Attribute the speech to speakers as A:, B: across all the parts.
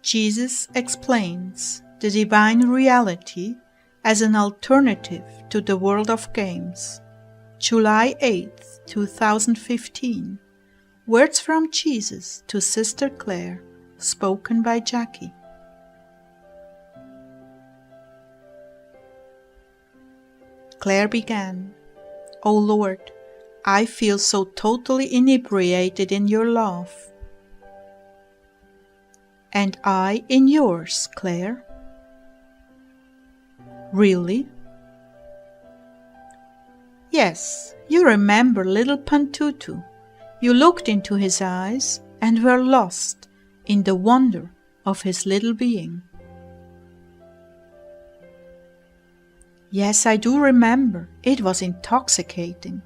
A: Jesus explains the divine reality as an alternative to the world of games. July 8, 2015. Words from Jesus to Sister Clare, spoken by Jackie. Clare began, "O Lord, I feel so totally inebriated in your love." "And I in yours, Clare." "Really?" "Yes, you remember little Pantutu. You looked into his eyes and were lost in the wonder of his little being." "Yes, I do remember. It was intoxicating."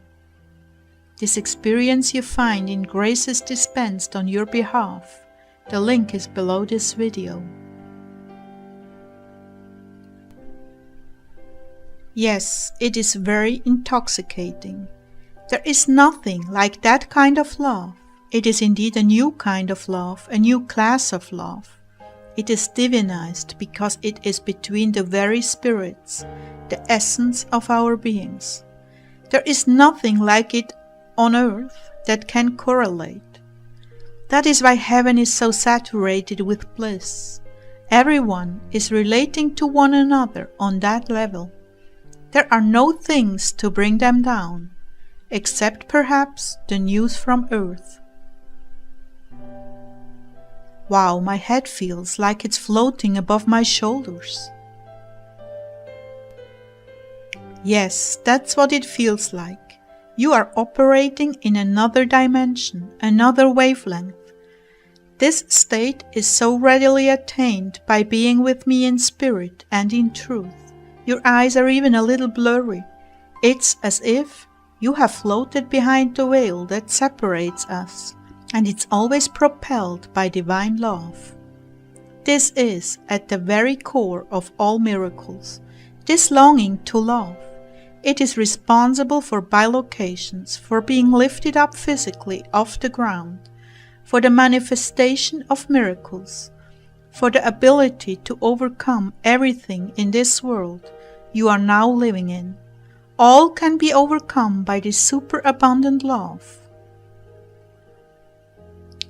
A: This experience you find in Graces Dispensed on your behalf. The link is below this video. Yes, it is very intoxicating. There is nothing like that kind of love. It is indeed a new kind of love, a new class of love. It is divinized because it is between the very spirits, the essence of our beings. There is nothing like it on earth that can correlate. That is why heaven is so saturated with bliss. Everyone is relating to one another on that level. There are no things to bring them down, except perhaps the news from earth. Wow, my head feels like it's floating above my shoulders. Yes, that's what it feels like. You are operating in another dimension, another wavelength. This state is so readily attained by being with me in spirit and in truth. Your eyes are even a little blurry. It's as if you have floated behind the veil that separates us, and it's always propelled by divine love. This is at the very core of all miracles, this longing to love. It is responsible for bilocations, for being lifted up physically off the ground, for the manifestation of miracles, for the ability to overcome everything in this world you are now living in. All can be overcome by this superabundant love.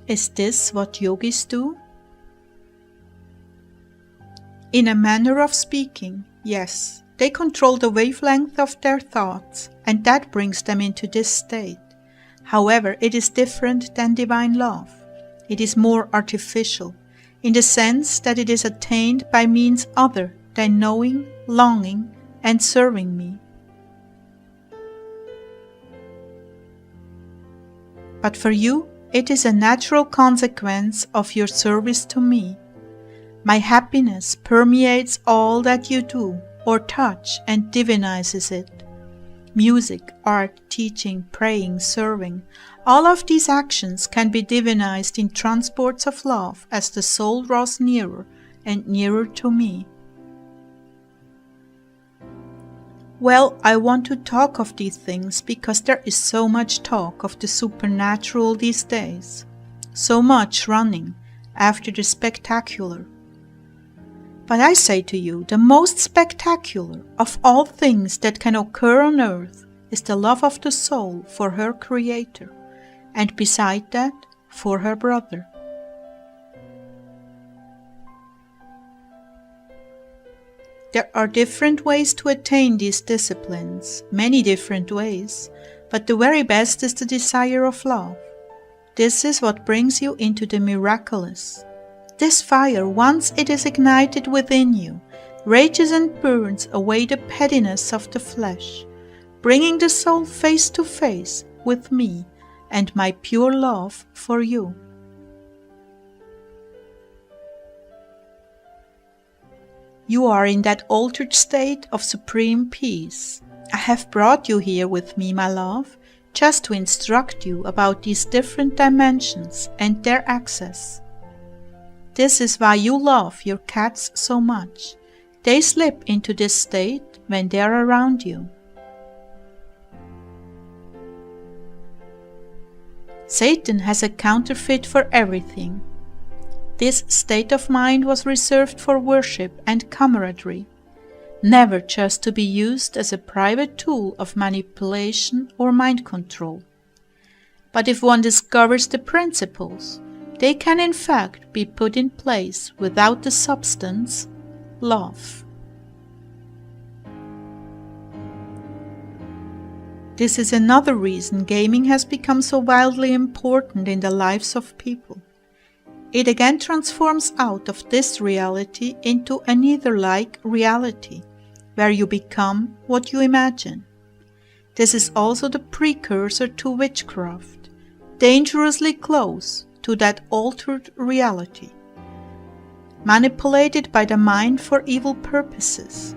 A: Is this what yogis do? In a manner of speaking, yes. They control the wavelength of their thoughts, and that brings them into this state. However, it is different than divine love. It is more artificial, in the sense that it is attained by means other than knowing, longing, and serving me. But for you, it is a natural consequence of your service to me. My happiness permeates all that you do or touch and divinizes it. Music, art, teaching, praying, serving, all of these actions can be divinized in transports of love as the soul draws nearer and nearer to me. Well, I want to talk of these things because there is so much talk of the supernatural these days, so much running after the spectacular. But I say to you, the most spectacular of all things that can occur on earth is the love of the soul for her Creator, and beside that, for her brother. There are different ways to attain these disciplines, many different ways, but the very best is the desire of love. This is what brings you into the miraculous. This fire, once it is ignited within you, rages and burns away the pettiness of the flesh, bringing the soul face to face with me and my pure love for you. You are in that altered state of supreme peace. I have brought you here with me, my love, just to instruct you about these different dimensions and their access. This is why you love your cats so much. They slip into this state when they are around you. Satan has a counterfeit for everything. This state of mind was reserved for worship and camaraderie, never just to be used as a private tool of manipulation or mind control. But if one discovers the principles, they can in fact be put in place without the substance, love. This is another reason gaming has become so wildly important in the lives of people. It again transforms out of this reality into a neither-like reality, where you become what you imagine. This is also the precursor to witchcraft, dangerously close to that altered reality, manipulated by the mind for evil purposes.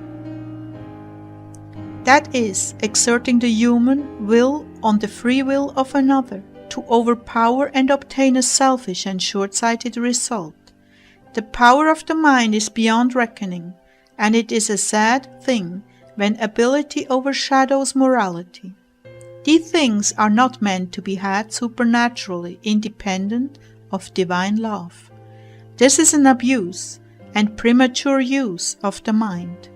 A: That is, exerting the human will on the free will of another to overpower and obtain a selfish and short-sighted result. The power of the mind is beyond reckoning, and it is a sad thing when ability overshadows morality. These things are not meant to be had supernaturally independent of divine love. This is an abuse and premature use of the mind.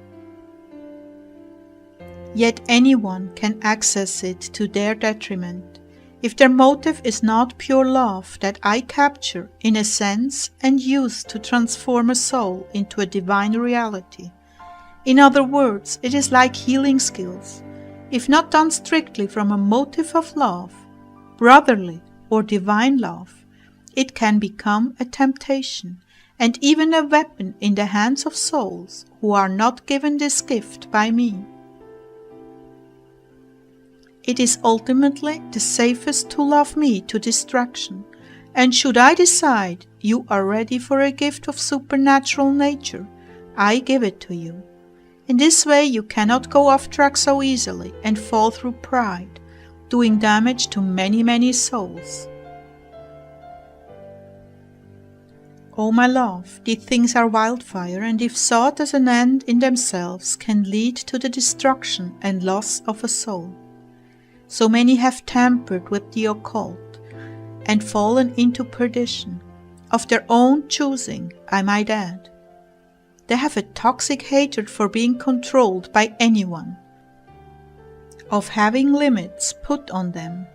A: Yet anyone can access it to their detriment, if their motive is not pure love that I capture in a sense and use to transform a soul into a divine reality. In other words, it is like healing skills. If not done strictly from a motive of love, brotherly or divine love, it can become a temptation and even a weapon in the hands of souls who are not given this gift by me. It is ultimately the safest to love me to distraction, and should I decide you are ready for a gift of supernatural nature, I give it to you. In this way you cannot go off track so easily and fall through pride, doing damage to many souls. Oh my love, these things are wildfire, and if sought as an end in themselves, can lead to the destruction and loss of a soul. So many have tampered with the occult and fallen into perdition, of their own choosing, I might add. They have a toxic hatred for being controlled by anyone, of having limits put on them.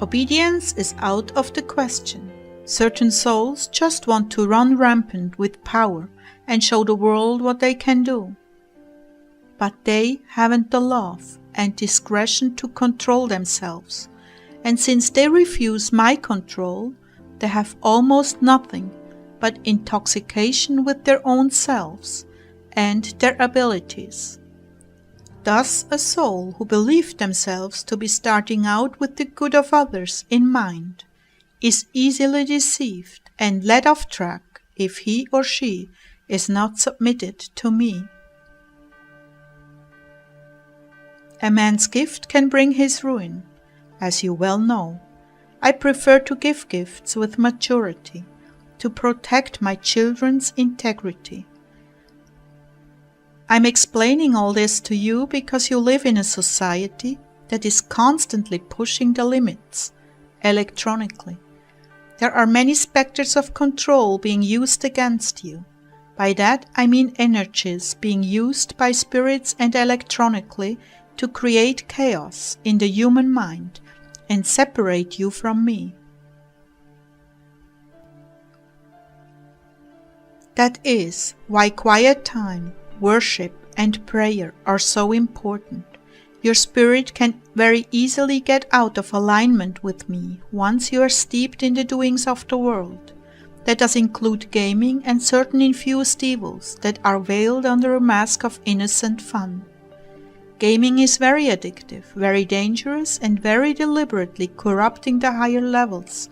A: Obedience is out of the question. Certain souls just want to run rampant with power and show the world what they can do. But they haven't the love and discretion to control themselves, and since they refuse my control, they have almost nothing but intoxication with their own selves and their abilities. Thus a soul who believed themselves to be starting out with the good of others in mind is easily deceived and led off track if he or she is not submitted to me. A man's gift can bring his ruin, as you well know. I prefer to give gifts with maturity, to protect my children's integrity. I'm explaining all this to you because you live in a society that is constantly pushing the limits, electronically. There are many specters of control being used against you. By that I mean energies being used by spirits and electronically to create chaos in the human mind and separate you from me. That is why quiet time, worship, and prayer are so important. Your spirit can very easily get out of alignment with me once you are steeped in the doings of the world. That does include gaming and certain infused evils that are veiled under a mask of innocent fun. Gaming is very addictive, very dangerous, and very deliberately corrupting the higher levels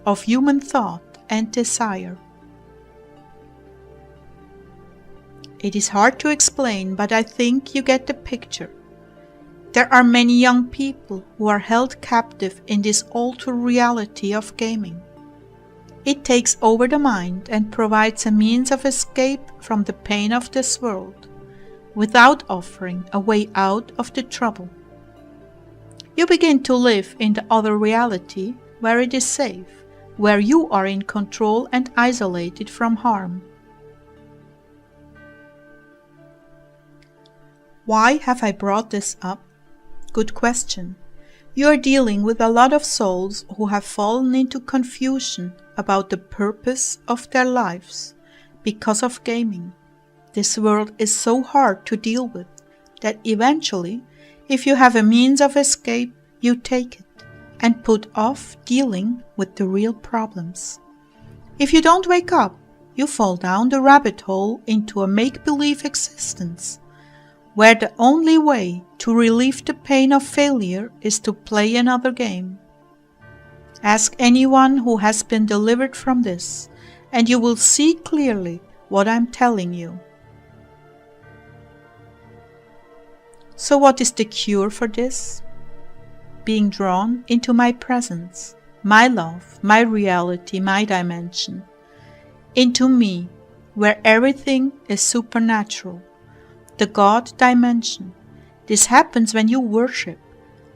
A: of human thought and desire. It is hard to explain, but I think you get the picture. There are many young people who are held captive in this altered reality of gaming. It takes over the mind and provides a means of escape from the pain of this world, without offering a way out of the trouble. You begin to live in the other reality where it is safe, where you are in control and isolated from harm. Why have I brought this up? Good question. You are dealing with a lot of souls who have fallen into confusion about the purpose of their lives because of gaming. This world is so hard to deal with that eventually, if you have a means of escape, you take it and put off dealing with the real problems. If you don't wake up, you fall down the rabbit hole into a make-believe existence, where the only way to relieve the pain of failure is to play another game. Ask anyone who has been delivered from this, and you will see clearly what I'm telling you. So what is the cure for this? Being drawn into my presence, my love, my reality, my dimension. Into me, where everything is supernatural. The God dimension. This happens when you worship,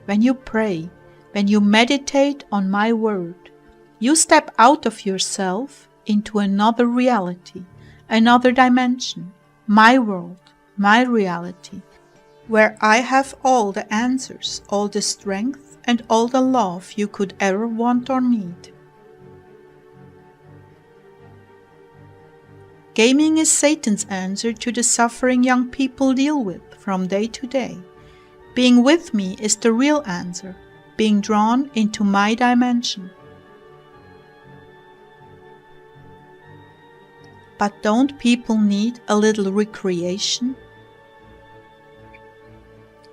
A: when you pray, when you meditate on my word. You step out of yourself into another reality, another dimension, my world, my reality, where I have all the answers, all the strength, and all the love you could ever want or need. Gaming is Satan's answer to the suffering young people deal with from day to day. Being with me is the real answer, being drawn into my dimension. But don't people need a little recreation?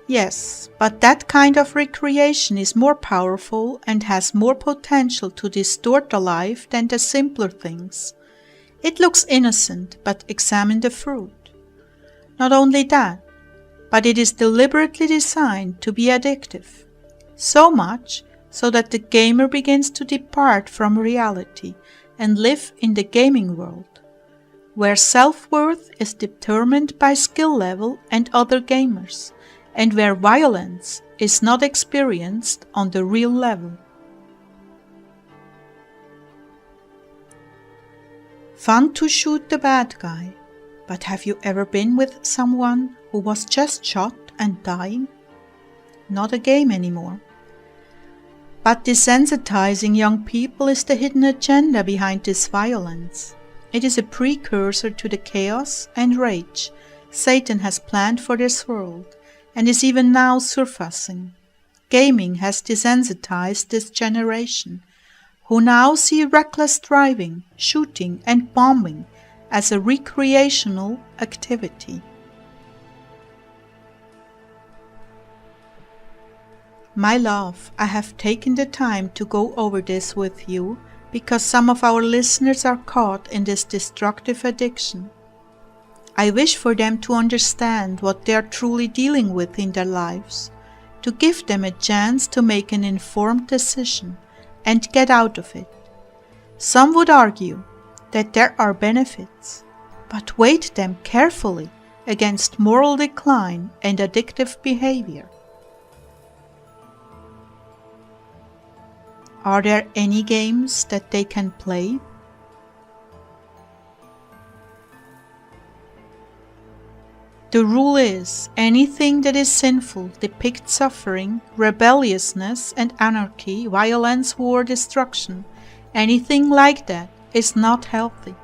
A: Yes, but that kind of recreation is more powerful and has more potential to distort the life than the simpler things. It looks innocent, but examine the fruit. Not only that, but it is deliberately designed to be addictive. So much so that the gamer begins to depart from reality and live in the gaming world, where self-worth is determined by skill level and other gamers, and where violence is not experienced on the real level. Fun to shoot the bad guy, but have you ever been with someone who was just shot and dying? Not a game anymore. But desensitizing young people is the hidden agenda behind this violence. It is a precursor to the chaos and rage Satan has planned for this world, and is even now surfacing. Gaming has desensitized this generation, who now see reckless driving, shooting, and bombing as a recreational activity. My love, I have taken the time to go over this with you because some of our listeners are caught in this destructive addiction. I wish for them to understand what they are truly dealing with in their lives, to give them a chance to make an informed decision and get out of it. Some would argue that there are benefits, but weigh them carefully against moral decline and addictive behavior. Are there any games that they can play? The rule is, anything that is sinful depicts suffering, rebelliousness and anarchy, violence, war, destruction. Anything like that is not healthy.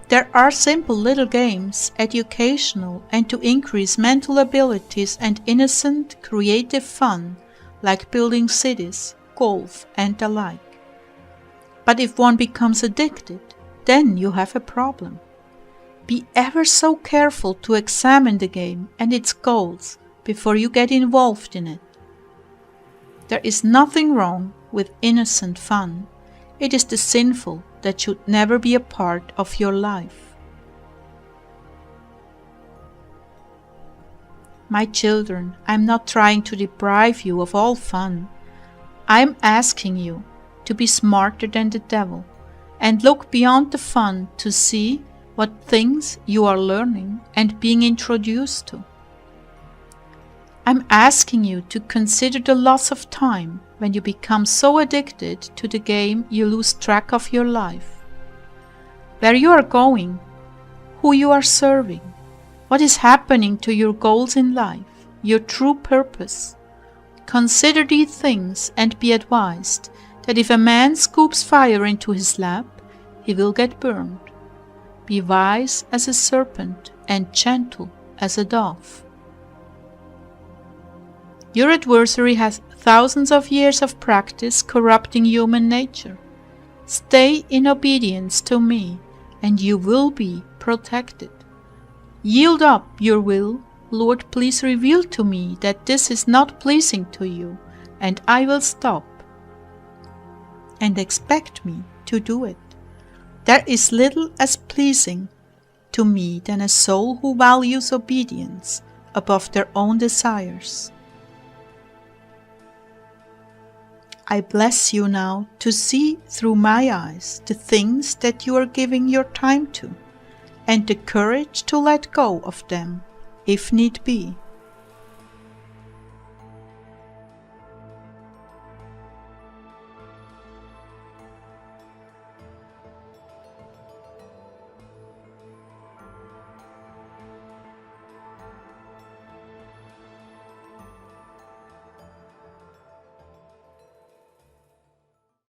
A: There are simple little games, educational and to increase mental abilities and innocent, creative fun, like building cities, golf and the like. But if one becomes addicted, then you have a problem. Be ever so careful to examine the game and its goals before you get involved in it. There is nothing wrong with innocent fun. It is the sinful that should never be a part of your life. My children, I'm not trying to deprive you of all fun. I'm asking you to be smarter than the devil and look beyond the fun to see what things you are learning and being introduced to. I'm asking you to consider the loss of time when you become so addicted to the game you lose track of your life. Where you are going, who you are serving, what is happening to your goals in life, your true purpose. Consider these things and be advised that if a man scoops fire into his lap, he will get burned. Be wise as a serpent and gentle as a dove. Your adversary has thousands of years of practice corrupting human nature. Stay in obedience to me, and you will be protected. Yield up your will. Lord, please reveal to me that this is not pleasing to you, and I will stop. And expect me to do it. There is little as pleasing to me than a soul who values obedience above their own desires. I bless you now to see through my eyes the things that you are giving your time to, and the courage to let go of them, if need be.